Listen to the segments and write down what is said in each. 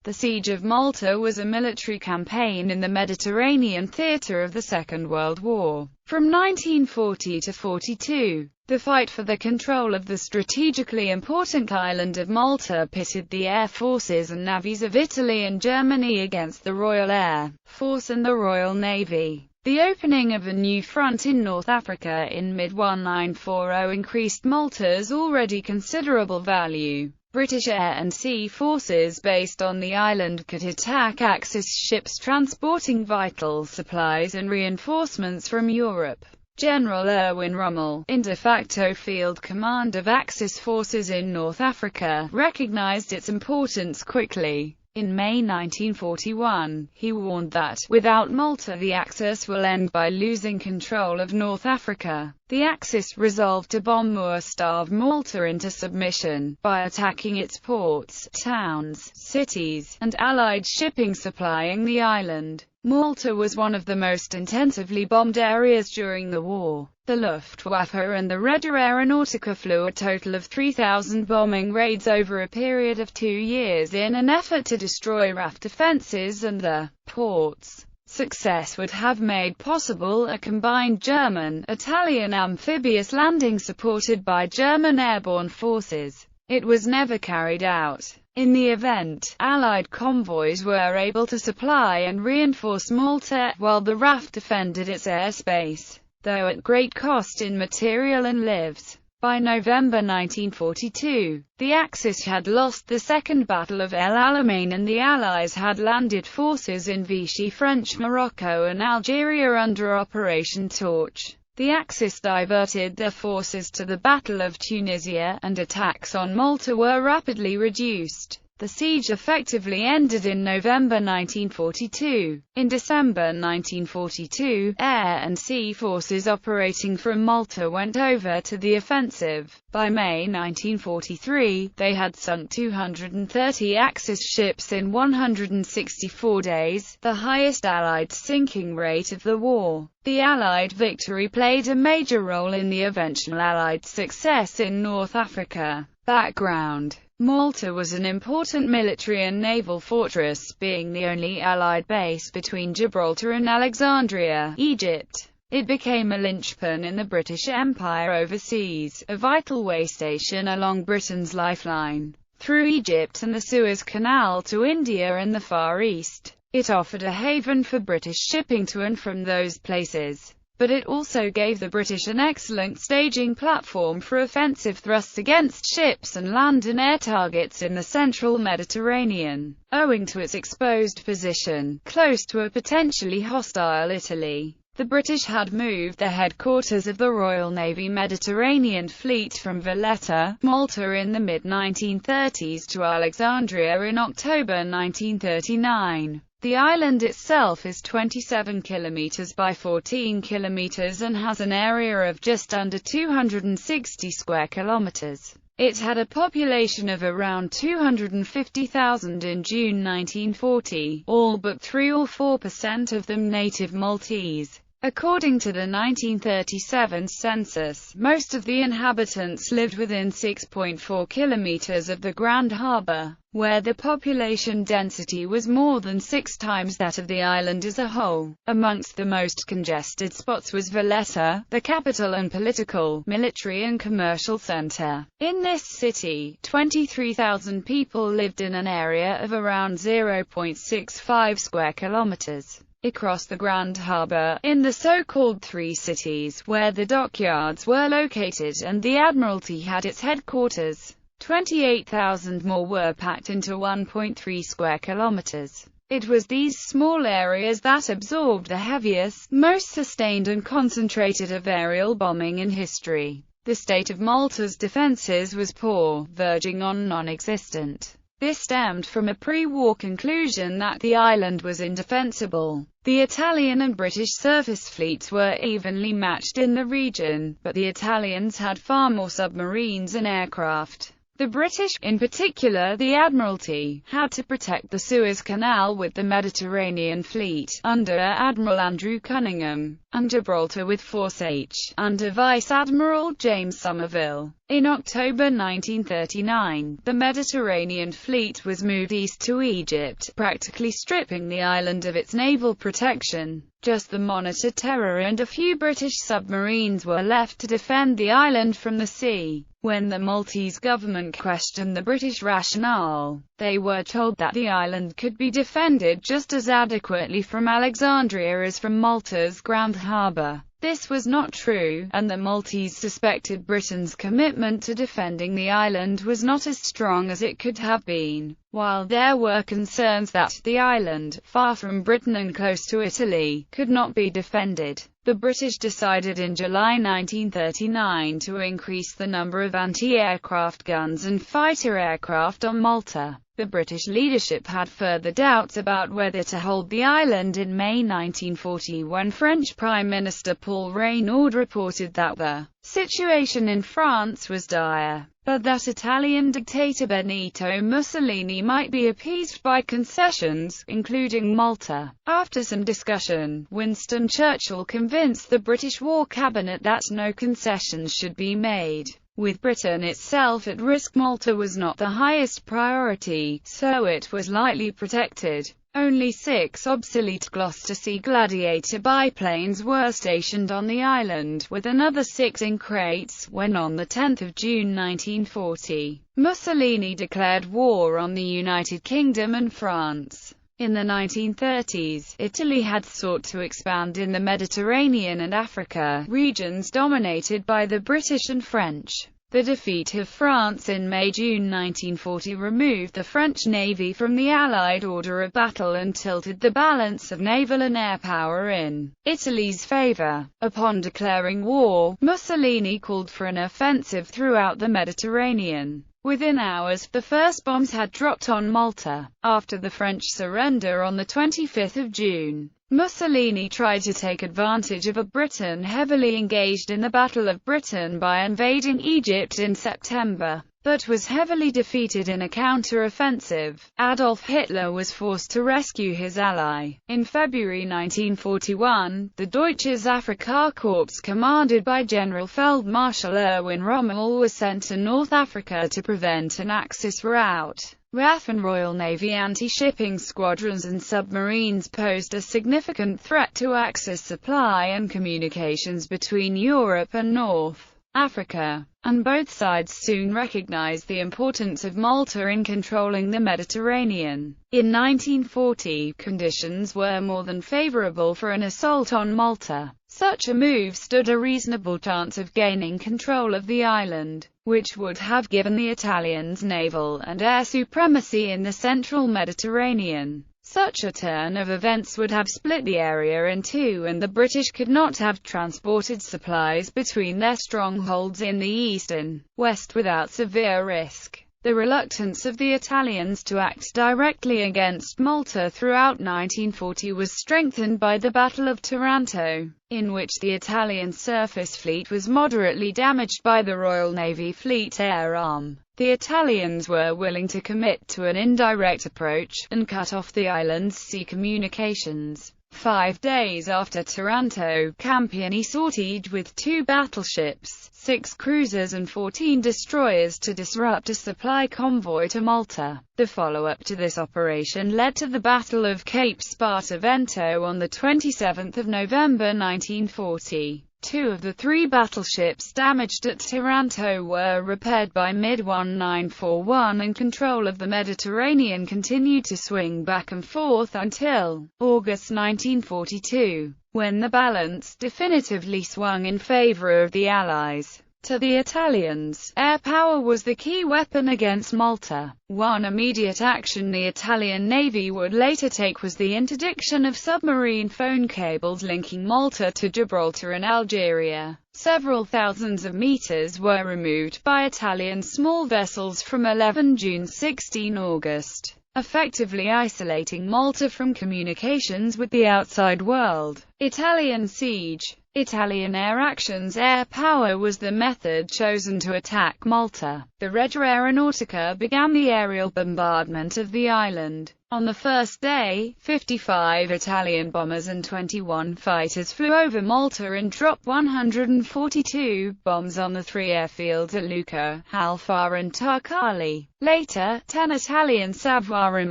The Siege of Malta was a military campaign in the Mediterranean theatre of the Second World War. From 1940 to 42, the fight for the control of the strategically important island of Malta pitted the air forces and navies of Italy and Germany against the Royal Air Force and the Royal Navy. The opening of a new front in North Africa in mid-1940 increased Malta's already considerable value. British air and sea forces based on the island could attack Axis ships transporting vital supplies and reinforcements from Europe. General Erwin Rommel, in de facto field command of Axis forces in North Africa, recognized its importance quickly. In May 1941, he warned that, without Malta the Axis will end by losing control of North Africa. The Axis resolved to bomb or starve Malta into submission, by attacking its ports, towns, cities, and Allied shipping supplying the island. Malta was one of the most intensively bombed areas during the war. The Luftwaffe and the Red Aeronautica flew a total of 3,000 bombing raids over a period of 2 years in an effort to destroy RAF defenses and the ports. Success would have made possible a combined German-Italian amphibious landing supported by German airborne forces. It was never carried out. In the event, Allied convoys were able to supply and reinforce Malta, while the RAF defended its airspace, though at great cost in material and lives. By November 1942, the Axis had lost the Second Battle of El Alamein and the Allies had landed forces in Vichy, French Morocco and Algeria under Operation Torch. The Axis diverted their forces to the Battle of Tunisia, and attacks on Malta were rapidly reduced. The siege effectively ended in November 1942. In December 1942, air and sea forces operating from Malta went over to the offensive. By May 1943, they had sunk 230 Axis ships in 164 days, the highest Allied sinking rate of the war. The Allied victory played a major role in the eventual Allied success in North Africa. Background: Malta was an important military and naval fortress, being the only Allied base between Gibraltar and Alexandria, Egypt. It became a linchpin in the British Empire overseas, a vital way station along Britain's lifeline through Egypt and the Suez Canal to India and the Far East. It offered a haven for British shipping to and from those places, but it also gave the British an excellent staging platform for offensive thrusts against ships and land and air targets in the central Mediterranean. Owing to its exposed position, close to a potentially hostile Italy, the British had moved the headquarters of the Royal Navy Mediterranean Fleet from Valletta, Malta in the mid-1930s to Alexandria in October 1939. The island itself is 27 kilometers by 14 kilometers and has an area of just under 260 square kilometers. It had a population of around 250,000 in June 1940, all but 3 or 4% of them native Maltese. According to the 1937 census, most of the inhabitants lived within 6.4 kilometers of the Grand Harbour, where the population density was more than 6 times that of the island as a whole. Amongst the most congested spots was Valletta, the capital and political, military and commercial centre. In this city, 23,000 people lived in an area of around 0.65 square kilometers. Across the Grand Harbour, in the so-called Three Cities, where the dockyards were located and the Admiralty had its headquarters, 28,000 more were packed into 1.3 square kilometers. It was these small areas that absorbed the heaviest, most sustained and concentrated of aerial bombing in history. The state of Malta's defences was poor, verging on non-existent. This stemmed from a pre-war conclusion that the island was indefensible. The Italian and British surface fleets were evenly matched in the region, but the Italians had far more submarines and aircraft. The British, in particular the Admiralty, had to protect the Suez Canal with the Mediterranean Fleet, under Admiral Andrew Cunningham, and Gibraltar with Force H, under Vice Admiral James Somerville. In October 1939, the Mediterranean fleet was moved east to Egypt, practically stripping the island of its naval protection. Just the Monitor Terror and a few British submarines were left to defend the island from the sea. When the Maltese government questioned the British rationale, they were told that the island could be defended just as adequately from Alexandria as from Malta's Grand Harbour. This was not true, and the Maltese suspected Britain's commitment to defending the island was not as strong as it could have been. While there were concerns that the island, far from Britain and close to Italy, could not be defended, the British decided in July 1939 to increase the number of anti-aircraft guns and fighter aircraft on Malta. The British leadership had further doubts about whether to hold the island in May 1940 when French Prime Minister Paul Reynaud reported that the situation in France was dire, but that Italian dictator Benito Mussolini might be appeased by concessions, including Malta. After some discussion, Winston Churchill convinced the British War Cabinet that no concessions should be made. With Britain itself at risk, Malta was not the highest priority, so it was lightly protected. Only 6 obsolete Gloucester Sea Gladiator biplanes were stationed on the island, with another 6 in crates, when on 10 June 1940, Mussolini declared war on the United Kingdom and France. In the 1930s, Italy had sought to expand in the Mediterranean and Africa, regions dominated by the British and French. The defeat of France in May–June 1940 removed the French Navy from the Allied order of battle and tilted the balance of naval and air power in Italy's favour. Upon declaring war, Mussolini called for an offensive throughout the Mediterranean. Within hours, the first bombs had dropped on Malta. After the French surrender on 25 June, Mussolini tried to take advantage of a Britain heavily engaged in the Battle of Britain by invading Egypt in September, but was heavily defeated in a counter-offensive. Adolf Hitler was forced to rescue his ally. In February 1941, the Deutsches Afrikakorps commanded by General Feldmarschall Erwin Rommel was sent to North Africa to prevent an Axis rout. RAF and Royal Navy anti-shipping squadrons and submarines posed a significant threat to Axis supply and communications between Europe and North Africa, and both sides soon recognized the importance of Malta in controlling the Mediterranean. In 1940, conditions were more than favorable for an assault on Malta. Such a move stood a reasonable chance of gaining control of the island, which would have given the Italians naval and air supremacy in the central Mediterranean. Such a turn of events would have split the area in two, and the British could not have transported supplies between their strongholds in the east and west without severe risk. The reluctance of the Italians to act directly against Malta throughout 1940 was strengthened by the Battle of Taranto, in which the Italian surface fleet was moderately damaged by the Royal Navy Fleet Air Arm. The Italians were willing to commit to an indirect approach, and cut off the island's sea communications. 5 days after Taranto, Campioni sortied with 2 battleships, 6 cruisers and 14 destroyers to disrupt a supply convoy to Malta. The follow-up to this operation led to the Battle of Cape Sparta Vento on 27 November 1940. 2 of the 3 battleships damaged at Taranto were repaired by mid-1941, and control of the Mediterranean continued to swing back and forth until August 1942, when the balance definitively swung in favor of the Allies. To the Italians, air power was the key weapon against Malta. One immediate action the Italian Navy would later take was the interdiction of submarine phone cables linking Malta to Gibraltar and Algeria. Several thousands of meters were removed by Italian small vessels from 11 June 16 August, effectively isolating Malta from communications with the outside world. Italian siege. Italian air actions. Air power was the method chosen to attack Malta. The Regia Aeronautica began the aerial bombardment of the island. On the first day, 55 Italian bombers and 21 fighters flew over Malta and dropped 142 bombs on the three airfields at Lucca, Halfa and Tarkali. Later, 10 Italian Submarine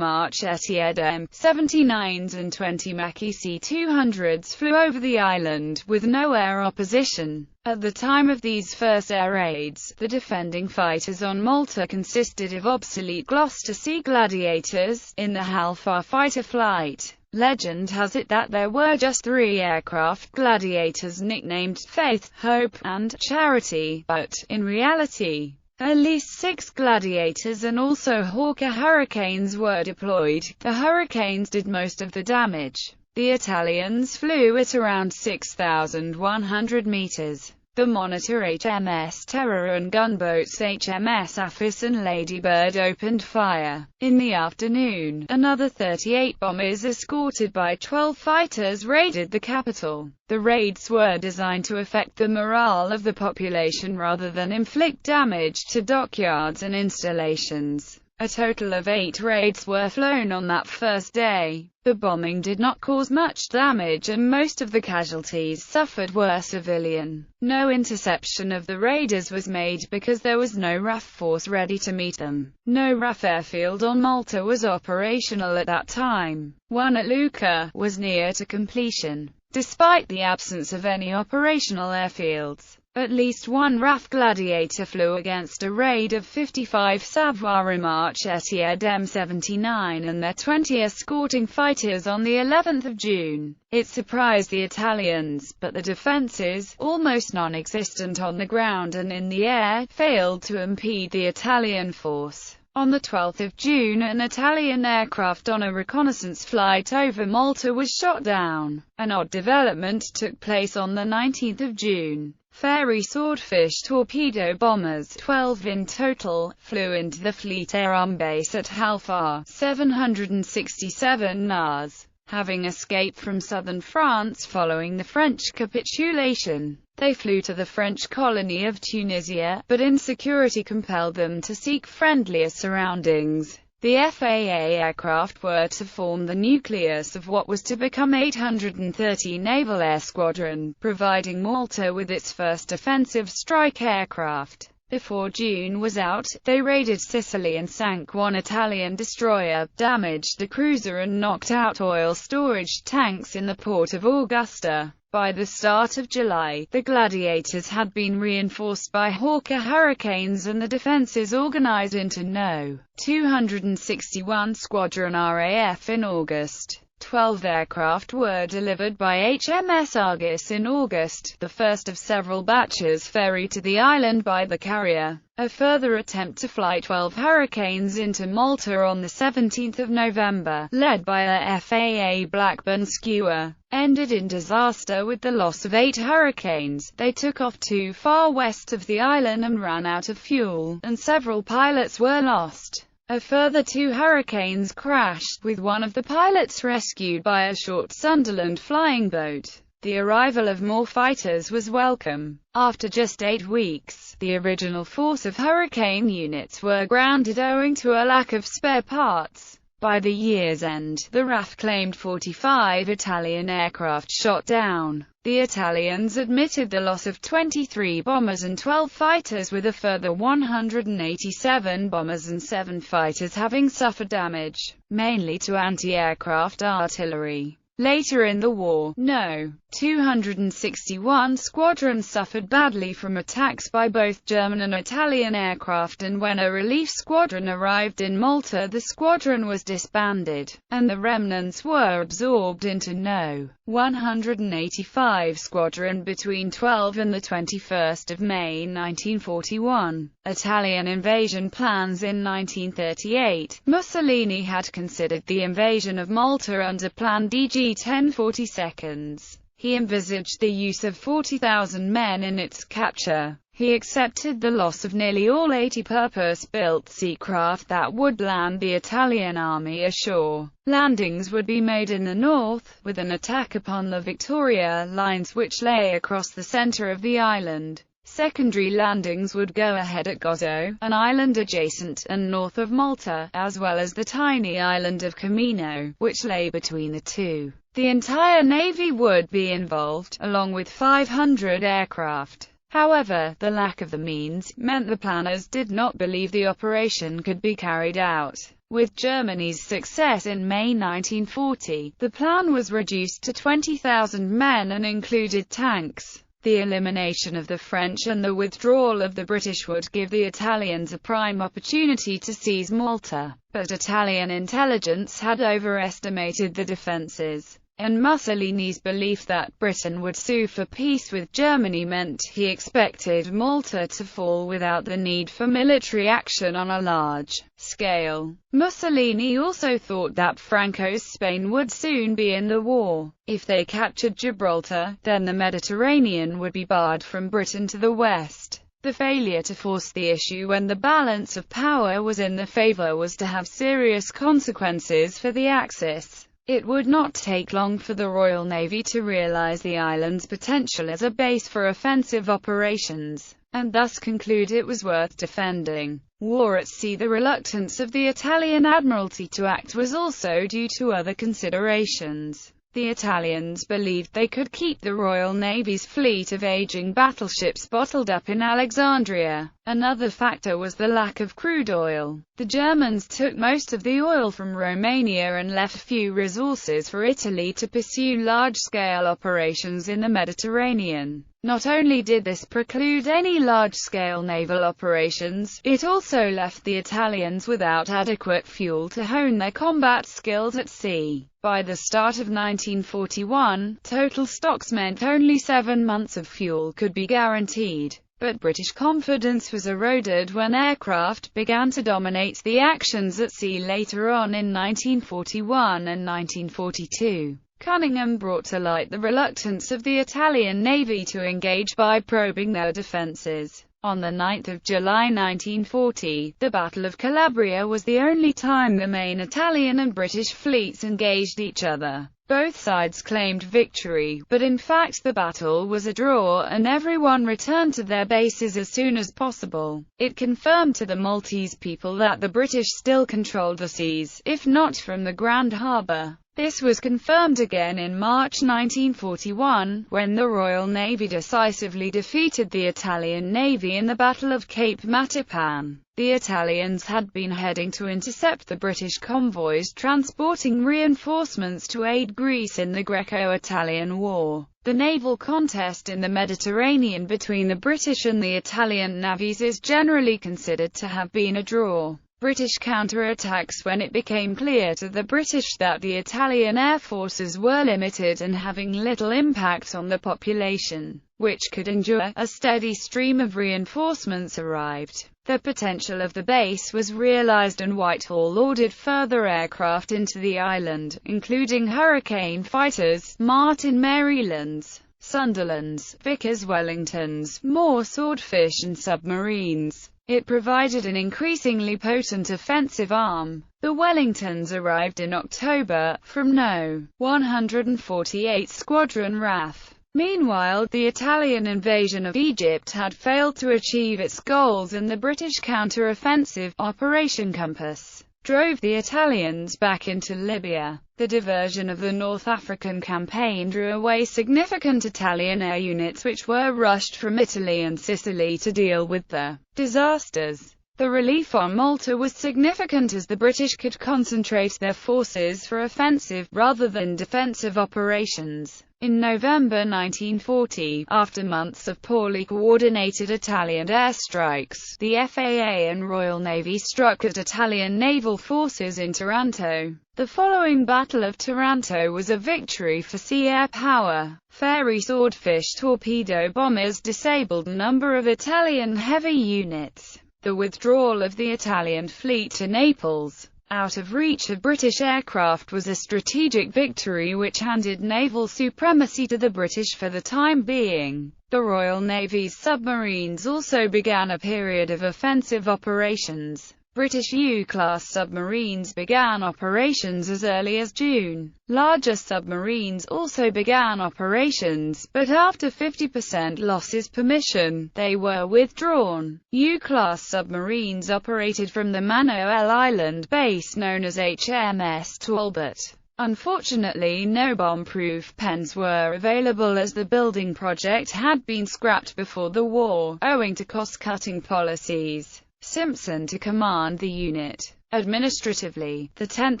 M79s and 20 Macchi C-200s flew over the island, with no air opposition. At the time of these first air raids, the defending fighters on Malta consisted of obsolete Gloucester Sea Gladiators. In the Halfa fighter flight, legend has it that there were just 3 aircraft Gladiators nicknamed Faith, Hope, and Charity, but, in reality, at least 6 Gladiators and also Hawker Hurricanes were deployed. The Hurricanes did most of the damage. The Italians flew at around 6,100 meters. The Monitor HMS Terror and gunboats HMS Aphis and Ladybird opened fire. In the afternoon, another 38 bombers escorted by 12 fighters raided the capital. The raids were designed to affect the morale of the population rather than inflict damage to dockyards and installations. A total of 8 raids were flown on that first day. The bombing did not cause much damage and most of the casualties suffered were civilian. No interception of the raiders was made because there was no RAF force ready to meet them. No RAF airfield on Malta was operational at that time. One at Lucca was near to completion. Despite the absence of any operational airfields, at least one RAF Gladiator flew against a raid of 55 Submarine Etihad M79 and their 20 escorting fighters on the 11th of June. It surprised the Italians, but the defences, almost non-existent on the ground and in the air, failed to impede the Italian force. On the 12th of June, an Italian aircraft on a reconnaissance flight over Malta was shot down. An odd development took place on the 19th of June. Fairy Swordfish torpedo bombers, 12 in total, flew into the Fleet Air Arm base at Halfa, 767 NAS. Having escaped from southern France following the French capitulation, they flew to the French colony of Tunisia, but insecurity compelled them to seek friendlier surroundings. The FAA aircraft were to form the nucleus of what was to become 830 Naval Air Squadron, providing Malta with its first offensive strike aircraft. Before June was out, they raided Sicily and sank one Italian destroyer, damaged a cruiser and knocked out oil storage tanks in the port of Augusta. By the start of July, the Gladiators had been reinforced by Hawker Hurricanes and the defences organised into No. 261 Squadron RAF in August. 12 aircraft were delivered by HMS Argus in August, the first of several batches ferried to the island by the carrier. A further attempt to fly 12 Hurricanes into Malta on the 17th of November, led by a FAA Blackburn Skua, ended in disaster with the loss of 8 Hurricanes. They took off too far west of the island and ran out of fuel, and several pilots were lost. A further 2 Hurricanes crashed, with one of the pilots rescued by a short Sunderland flying boat. The arrival of more fighters was welcome. After just 8 weeks, the original force of Hurricane units were grounded owing to a lack of spare parts. By the year's end, the RAF claimed 45 Italian aircraft shot down. The Italians admitted the loss of 23 bombers and 12 fighters, with a further 187 bombers and 7 fighters having suffered damage, mainly to anti-aircraft artillery. Later in the war, No. 261 Squadron suffered badly from attacks by both German and Italian aircraft, and when a relief squadron arrived in Malta, the squadron was disbanded, and the remnants were absorbed into No. 185 Squadron between 12 and the 21st of May 1941. Italian invasion plans. In 1938, Mussolini had considered the invasion of Malta under Plan DG 1042. He envisaged the use of 40,000 men in its capture. He accepted the loss of nearly all 80 purpose-built seacraft that would land the Italian army ashore. Landings would be made in the north, with an attack upon the Victoria lines which lay across the center of the island. Secondary landings would go ahead at Gozo, an island adjacent and north of Malta, as well as the tiny island of Camino, which lay between the two. The entire navy would be involved, along with 500 aircraft. However, the lack of the means meant the planners did not believe the operation could be carried out. With Germany's success in May 1940, the plan was reduced to 20,000 men and included tanks. The elimination of the French and the withdrawal of the British would give the Italians a prime opportunity to seize Malta, but Italian intelligence had overestimated the defences, and Mussolini's belief that Britain would sue for peace with Germany meant he expected Malta to fall without the need for military action on a large scale. Mussolini also thought that Franco's Spain would soon be in the war. If they captured Gibraltar, then the Mediterranean would be barred from Britain to the west. The failure to force the issue when the balance of power was in their favor was to have serious consequences for the Axis. It would not take long for the Royal Navy to realize the island's potential as a base for offensive operations, and thus conclude it was worth defending. War at sea. The reluctance of the Italian Admiralty to act was also due to other considerations. The Italians believed they could keep the Royal Navy's fleet of aging battleships bottled up in Alexandria. Another factor was the lack of crude oil. The Germans took most of the oil from Romania and left few resources for Italy to pursue large-scale operations in the Mediterranean. Not only did this preclude any large-scale naval operations, it also left the Italians without adequate fuel to hone their combat skills at sea. By the start of 1941, total stocks meant only 7 months of fuel could be guaranteed. But British confidence was eroded when aircraft began to dominate the actions at sea later on in 1941 and 1942. Cunningham brought to light the reluctance of the Italian Navy to engage by probing their defences. On 9 July 1940, the Battle of Calabria was the only time the main Italian and British fleets engaged each other. Both sides claimed victory, but in fact the battle was a draw and everyone returned to their bases as soon as possible. It confirmed to the Maltese people that the British still controlled the seas, if not from the Grand Harbour. This was confirmed again in March 1941, when the Royal Navy decisively defeated the Italian Navy in the Battle of Cape Matapan. The Italians had been heading to intercept the British convoys transporting reinforcements to aid Greece in the Greco-Italian War. The naval contest in the Mediterranean between the British and the Italian navies is generally considered to have been a draw. British counterattacks. When it became clear to the British that the Italian air forces were limited and having little impact on the population, which could endure, a steady stream of reinforcements arrived. The potential of the base was realized and Whitehall ordered further aircraft into the island, including Hurricane fighters, Martin Marylands, Sunderlands, Vickers Wellingtons, more Swordfish and submarines. It provided an increasingly potent offensive arm. The Wellingtons arrived in October, from No. 148 Squadron RAF. Meanwhile, the Italian invasion of Egypt had failed to achieve its goals and the British counter-offensive, Operation Compass, drove the Italians back into Libya. The diversion of the North African campaign drew away significant Italian air units which were rushed from Italy and Sicily to deal with the disasters. The relief on Malta was significant as the British could concentrate their forces for offensive, rather than defensive operations. In November 1940, after months of poorly coordinated Italian airstrikes, the FAA and Royal Navy struck at Italian naval forces in Taranto. The following Battle of Taranto was a victory for sea air power. Fairey Swordfish torpedo bombers disabled a number of Italian heavy units. The withdrawal of the Italian fleet to Naples, out of reach of British aircraft was a strategic victory which handed naval supremacy to the British for the time being. The Royal Navy's submarines also began a period of offensive operations. British U-class submarines began operations as early as June. Larger submarines also began operations, but after 50% losses per mission, they were withdrawn. U-class submarines operated from the Manoel Island base known as HMS Talbot. Unfortunately, no bomb-proof pens were available as the building project had been scrapped before the war, owing to cost-cutting policies. Simpson to command the unit. Administratively, the 10th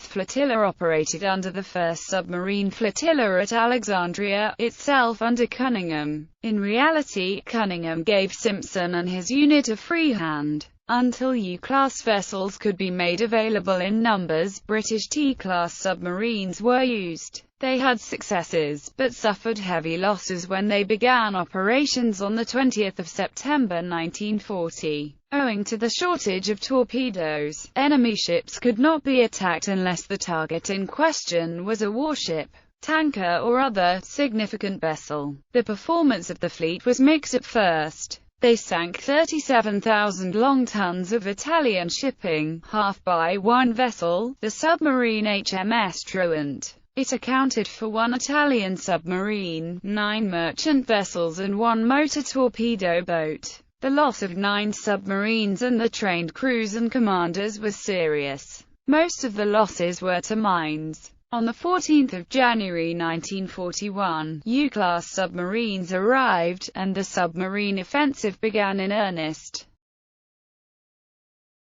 Flotilla operated under the 1st Submarine Flotilla at Alexandria, itself under Cunningham. In reality, Cunningham gave Simpson and his unit a free hand. Until U-class vessels could be made available in numbers, British T-class submarines were used. They had successes, but suffered heavy losses when they began operations on 20 September 1940. Owing to the shortage of torpedoes, enemy ships could not be attacked unless the target in question was a warship, tanker or other significant vessel. The performance of the fleet was mixed at first. They sank 37,000 long tons of Italian shipping, half by one vessel, the submarine HMS Truant. It accounted for one Italian submarine, 9 merchant vessels and 1 motor torpedo boat. The loss of 9 submarines and the trained crews and commanders was serious. Most of the losses were to mines. On 14 January 1941, U-class submarines arrived, and the submarine offensive began in earnest.